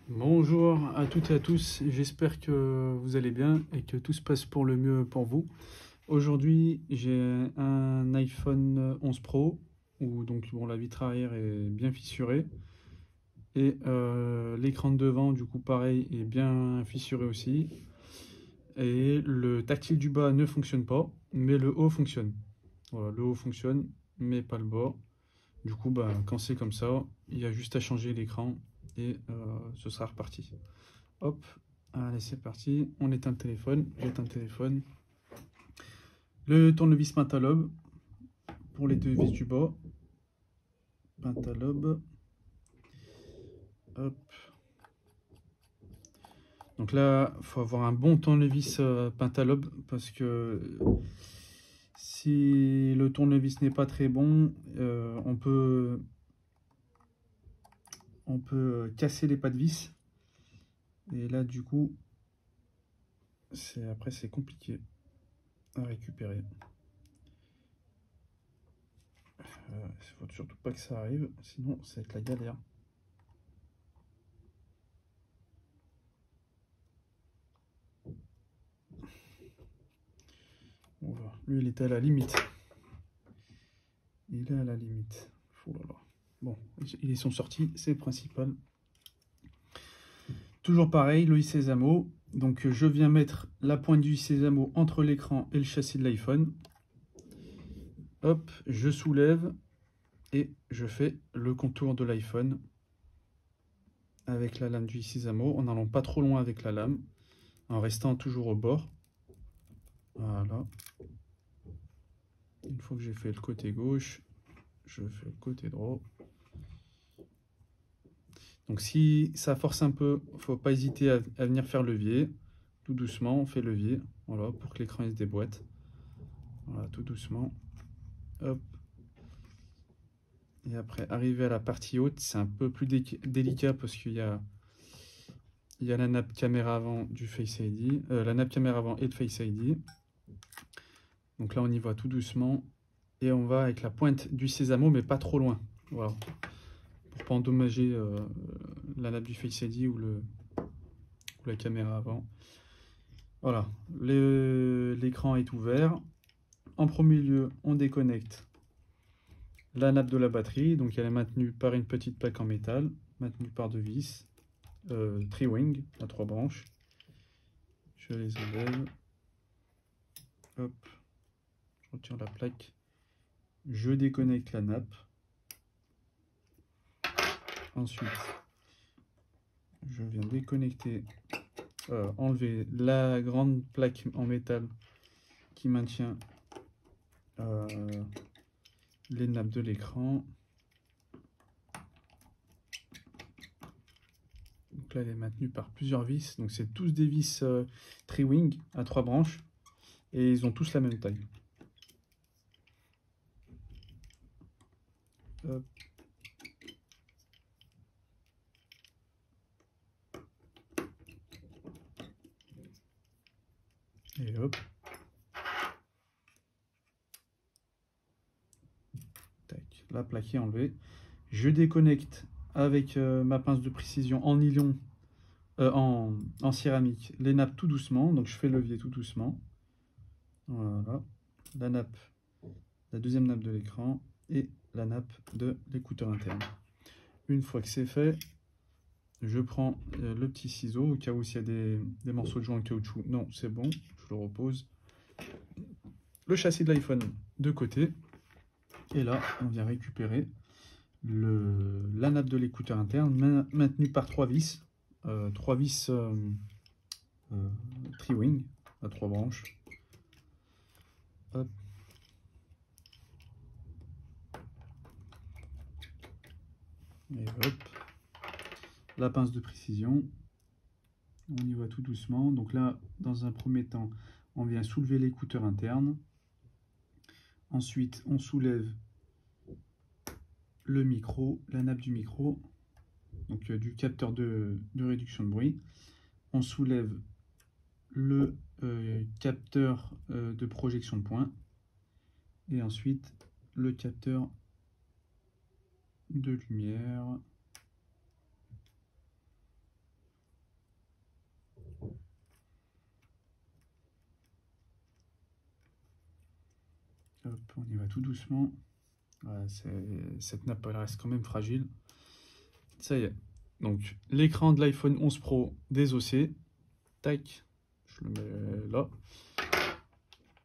Bonjour à toutes et à tous, j'espère que vous allez bien et que tout se passe pour le mieux pour vous. Aujourd'hui, j'ai un iPhone 11 Pro où donc bon, la vitre arrière est bien fissurée et l'écran de devant du coup pareil est bien fissuré aussi et le tactile du bas ne fonctionne pas mais le haut fonctionne. Voilà, le haut fonctionne mais pas le bas. Du coup, bah, quand c'est comme ça, il y a juste à changer l'écran et ce sera reparti. Hop, allez c'est parti, on éteint le téléphone, j'éteins le téléphone. Le tournevis Pentalobe pour les deux vis du bas. Pentalobe. Hop. Donc là, il faut avoir un bon tournevis Pentalobe parce que si le tournevis n'est pas très bon, on peut casser les pas de vis. Et là, du coup, après c'est compliqué à récupérer. Il ne faut surtout pas que ça arrive, sinon ça va être la galère. Voilà. Lui, il était à la limite. Il est à la limite. Oh là là. Bon, ils sont sortis, c'est le principal. Toujours pareil, le Sésamo. Donc je viens mettre la pointe du Sésamo entre l'écran et le châssis de l'iPhone. Hop, je soulève et je fais le contour de l'iPhone avec la lame du Sésamo, en n'allant pas trop loin avec la lame, en restant toujours au bord. Voilà. Une fois que j'ai fait le côté gauche, je fais le côté droit. Donc si ça force un peu, il ne faut pas hésiter à venir faire levier. Tout doucement, on fait levier, voilà, pour que l'écran se déboîte. Voilà, tout doucement. Hop. Et après, arriver à la partie haute, c'est un peu plus délicat parce qu'il y a la nappe caméra avant du Face ID, la nappe caméra avant et le Face ID. Donc là, on y va tout doucement. Et on va avec la pointe du Sésamo, mais pas trop loin. Voilà. Pour pas endommager la nappe du Face ID ou la caméra avant. Voilà, l'écran est ouvert. En premier lieu, on déconnecte la nappe de la batterie. Donc elle est maintenue par une petite plaque en métal, maintenue par deux vis, tri-wing à 3 branches. Je les enlève. Hop, je retire la plaque. Je déconnecte la nappe. Ensuite, je viens déconnecter, enlever la grande plaque en métal qui maintient les nappes de l'écran. Donc là, elle est maintenue par plusieurs vis. Donc c'est tous des vis tri-wing à 3 branches. Et ils ont tous la même taille. Hop. Et hop. Tac. La plaque est enlevée. Je déconnecte avec ma pince de précision en nylon, en céramique, les nappes tout doucement. Donc je fais levier tout doucement. Voilà. La nappe, la deuxième nappe de l'écran et la nappe de l'écouteur interne. Une fois que c'est fait, je prends le petit ciseau au cas où s'il y a des morceaux de joint en caoutchouc. Non, c'est bon, je le repose. Le châssis de l'iPhone de côté. Et là, on vient récupérer la nappe de l'écouteur interne maintenue par 3 vis. 3 vis tri-wing à 3 branches. Hop. Et hop. La pince de précision. On y va tout doucement. Donc là, dans un premier temps, on vient soulever l'écouteur interne. Ensuite, on soulève le micro, la nappe du micro, donc du capteur de réduction de bruit. On soulève le capteur de projection de point. Et ensuite, le capteur de lumière. Hop, on y va tout doucement. Voilà, cette nappe, elle reste quand même fragile. Ça y est. Donc, l'écran de l'iPhone 11 Pro désossé. Tac, je le mets là.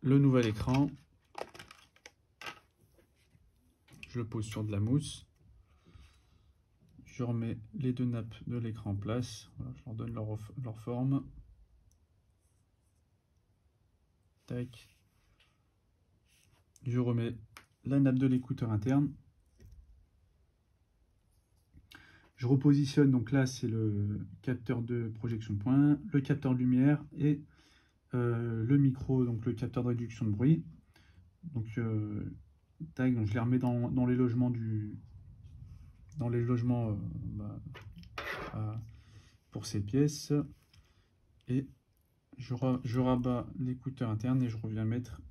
Le nouvel écran. Je le pose sur de la mousse. Je remets les deux nappes de l'écran en place. Voilà, je leur donne leur forme. Tac. Je remets la nappe de l'écouteur interne. Je repositionne, donc là c'est le capteur de projection point, le capteur de lumière et le micro, donc le capteur de réduction de bruit. Donc, tac, donc je les remets dans les logements pour ces pièces. Et je rabats l'écouteur interne et je reviens mettre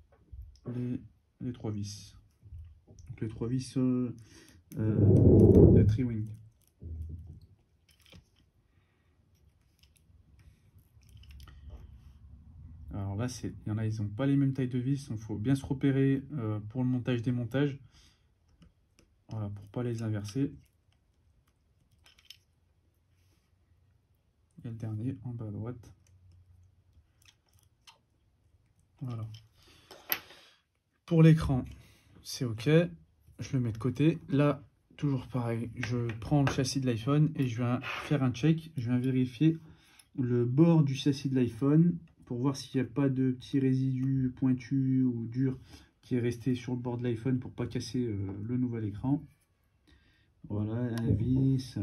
les 3 vis. Donc les 3 vis de Triwing. Alors là, il y en a, ils n'ont pas les mêmes tailles de vis, donc il faut bien se repérer pour le montage-démontage. Voilà, pour pas les inverser. Et le dernier en bas à droite. Voilà. Pour l'écran, c'est OK. Je le mets de côté. Là, toujours pareil, je prends le châssis de l'iPhone et je viens faire un check. Je viens vérifier le bord du châssis de l'iPhone pour voir s'il n'y a pas de petits résidus pointus ou durs qui est resté sur le bord de l'iPhone pour pas casser le nouvel écran. Voilà, un vis,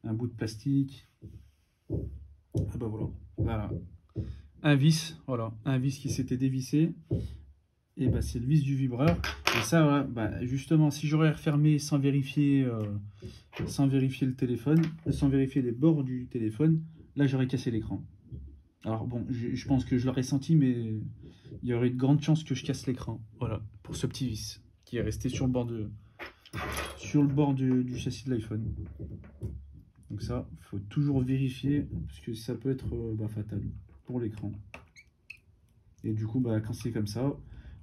un bout de plastique. Ah bah voilà. Un vis, voilà, un vis qui s'était dévissé. Et bah c'est le vis du vibreur. Et ça, voilà, bah, justement, si j'aurais refermé sans vérifier le téléphone, sans vérifier les bords du téléphone, là j'aurais cassé l'écran. Alors bon, je pense que je l'aurais senti, mais il y aurait de grandes chances que je casse l'écran. Voilà, pour ce petit vis qui est resté sur le bord du châssis de l'iPhone. Donc ça, il faut toujours vérifier, parce que ça peut être fatal pour l'écran. Et du coup, bah, quand c'est comme ça,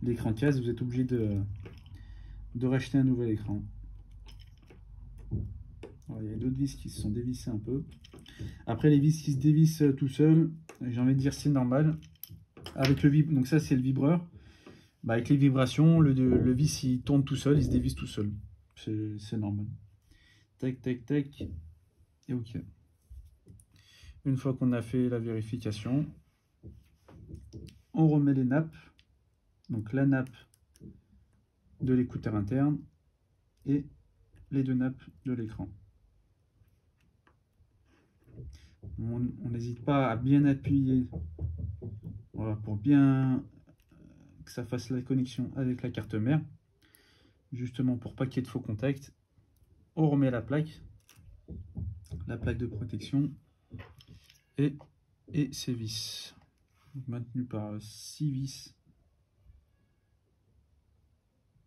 l'écran casse, vous êtes obligé de racheter un nouvel écran. Alors, il y a d'autres vis qui se sont dévissées un peu. Après, les vis qui se dévissent tout seuls, j'ai envie de dire c'est normal. Avec le donc ça c'est le vibreur. Bah, avec les vibrations, le vis il tourne tout seul, il se dévisse tout seul. C'est normal. Tac, tac, tac. Et OK. Une fois qu'on a fait la vérification, on remet les nappes. Donc la nappe de l'écouteur interne et les deux nappes de l'écran. On n'hésite pas à bien appuyer, voilà, pour bien que ça fasse la connexion avec la carte mère, justement pour pas qu'il y ait de faux contacts. On remet la plaque de protection et ces vis, maintenues par 6 vis.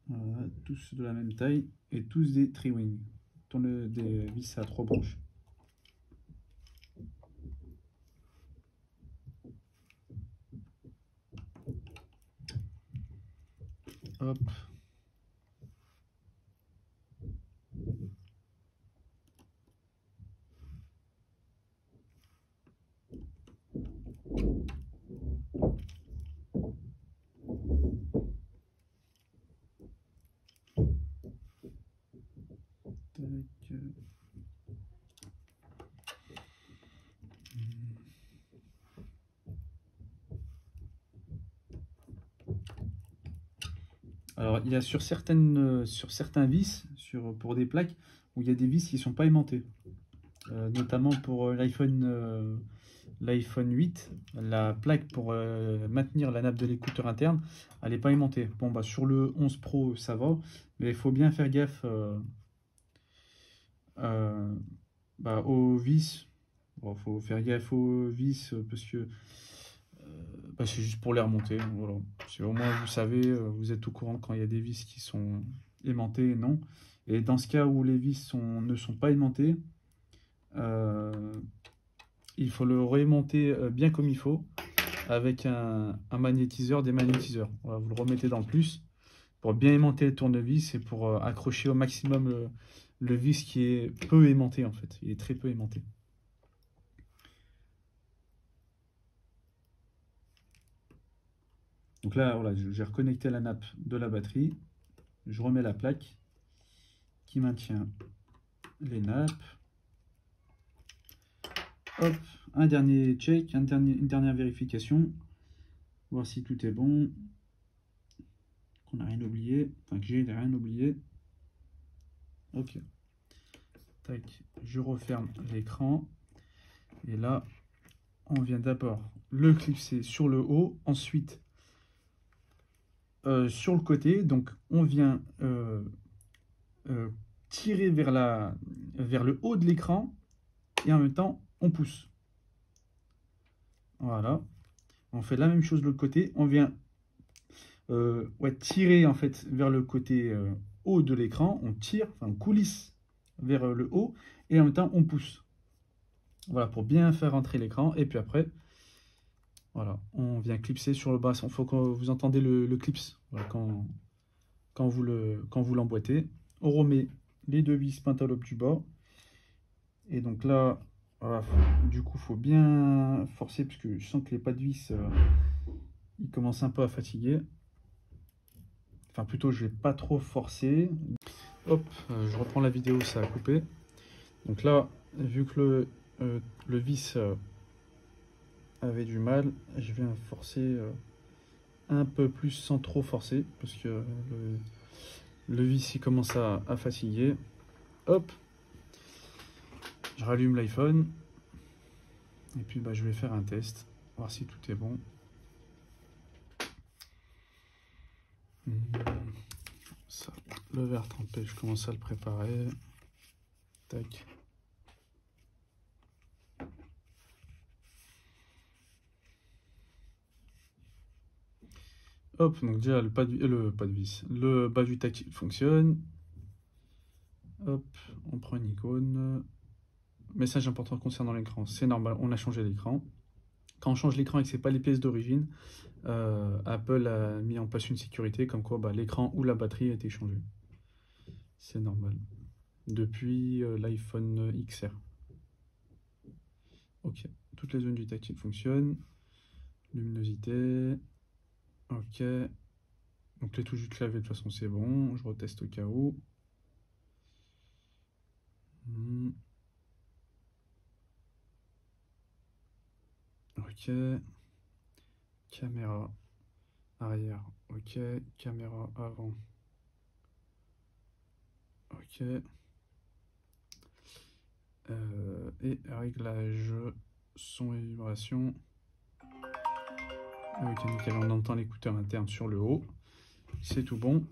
Voilà, tous de la même taille et tous des Triwing, des vis à 3 branches. Hop. Alors, il y a sur certains vis, pour des plaques, où il y a des vis qui ne sont pas aimantées. Notamment pour l'iPhone 8, la plaque pour maintenir la nappe de l'écouteur interne, elle n'est pas aimantée. Bon, bah, sur le 11 Pro, ça va, mais il faut bien faire gaffe aux vis. Bon, faut faire gaffe aux vis parce que c'est juste pour les remonter. Voilà. Au moins vous savez, vous êtes au courant quand il y a des vis qui sont aimantées et non. Et dans ce cas où les vis ne sont pas aimantées, il faut le remonter bien comme il faut avec un magnétiseur, des magnétiseurs. Voilà, vous le remettez dans le plus pour bien aimanter le tournevis et pour accrocher au maximum le vis qui est peu aimanté en fait. Il est très peu aimanté. Donc là, voilà, j'ai reconnecté la nappe de la batterie. Je remets la plaque qui maintient les nappes. Hop, un dernier check, une dernière vérification. Voir si tout est bon. Qu'on n'a rien oublié. Enfin, que j'ai rien oublié. Ok. Tac, je referme l'écran. Et là, on vient d'abord le clipser sur le haut. Ensuite, sur le côté. Donc, on vient tirer vers le haut de l'écran. Et en même temps, on pousse. Voilà. On fait la même chose de l'autre côté. On vient tirer en fait vers le côté haut de l'écran. On tire, enfin on coulisse vers le haut. Et en même temps, on pousse. Voilà, pour bien faire rentrer l'écran. Et puis après, voilà, on vient clipser sur le bas. Il faut que vous entendez le clips voilà, quand vous l'emboîtez. On remet les deux vis pentalope du bas. Et donc là, voilà, du coup, il faut bien forcer parce que je sens que les pas de vis, ils commencent un peu à fatiguer. Enfin, plutôt, je vais pas trop forcer. Hop, je reprends la vidéo, ça a coupé. Donc là, vu que le vis avait du mal, je viens forcer un peu plus sans trop forcer parce que le vis il commence à fatiguer. Hop, je rallume l'iPhone et puis bah, je vais faire un test, voir si tout est bon. Ça, le verre trempé, je commence à le préparer. Tac. Hop, donc déjà le bas du tactile fonctionne. Hop, on prend une icône. Message important concernant l'écran, c'est normal, on a changé l'écran. Quand on change l'écran et que ce n'est pas les pièces d'origine, Apple a mis en place une sécurité comme quoi bah, l'écran ou la batterie a été changé. C'est normal. Depuis l'iPhone XR. Ok, toutes les zones du tactile fonctionnent. Luminosité. Ok. Donc les touches du clavier de toute façon c'est bon. Je reteste au cas où. Ok. Caméra arrière. Ok. Caméra avant. Ok. Et réglage son et vibration. Ok, nickel, on entend l'écouteur interne sur le haut. C'est tout bon.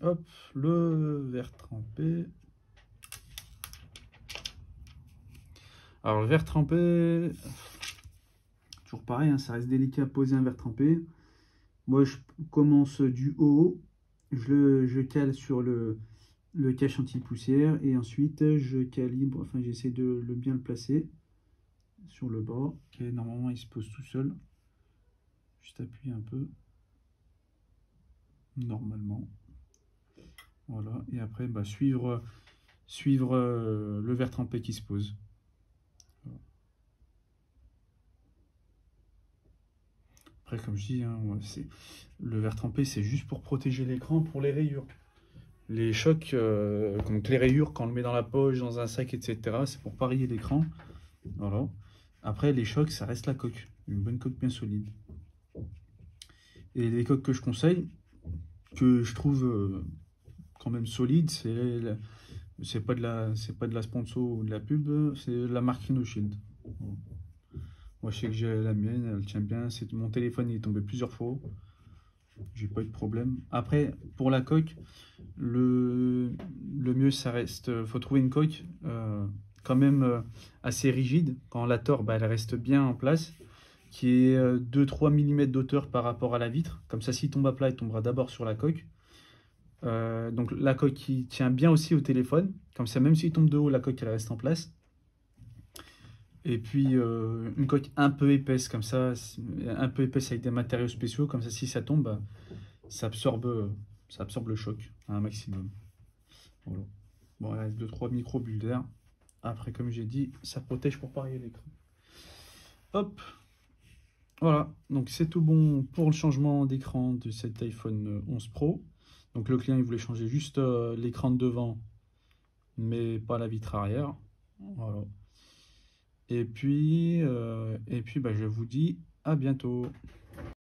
Hop, le verre trempé. Alors, le verre trempé, toujours pareil, hein, ça reste délicat à poser un verre trempé. Moi, je commence du haut. Je cale sur le cache anti-poussière et ensuite je calibre, enfin j'essaie de bien le placer sur le bas et normalement il se pose tout seul. Juste appuyer un peu normalement, voilà, et après bah, suivre le verre trempé qui se pose. Voilà. Après comme je dis hein, le verre trempé c'est juste pour protéger l'écran pour les rayures. Les chocs, donc les rayures, quand on le met dans la poche, dans un sac, etc., c'est pour parier l'écran. Voilà. Après, les chocs, ça reste la coque. Une bonne coque bien solide. Et les coques que je conseille, que je trouve quand même solides, c'est pas de la sponsor ou de la pub, c'est la marque InnoShield. Moi, je sais que j'ai la mienne, elle tient bien. Mon téléphone il est tombé plusieurs fois. J'ai pas eu de problème. Après, pour la coque, le mieux, ça reste... faut trouver une coque quand même assez rigide. Quand on la tord, bah, elle reste bien en place. Qui est 2-3 mm d'auteur par rapport à la vitre. Comme ça, s'il tombe à plat, il tombera d'abord sur la coque. Donc la coque qui tient bien aussi au téléphone. Comme ça, même s'il tombe de haut, la coque, elle reste en place. Et puis une coque un peu épaisse, comme ça, un peu épaisse avec des matériaux spéciaux. Comme ça, si ça tombe... bah, ça absorbe le choc à un maximum. Voilà. Bon, il reste 2-3 micro-bulles d'air. Après, comme j'ai dit, ça protège pour parier l'écran. Hop, voilà, donc c'est tout bon pour le changement d'écran de cet iPhone 11 Pro. Donc le client il voulait changer juste l'écran de devant, mais pas la vitre arrière. Voilà. Et puis bah, je vous dis à bientôt.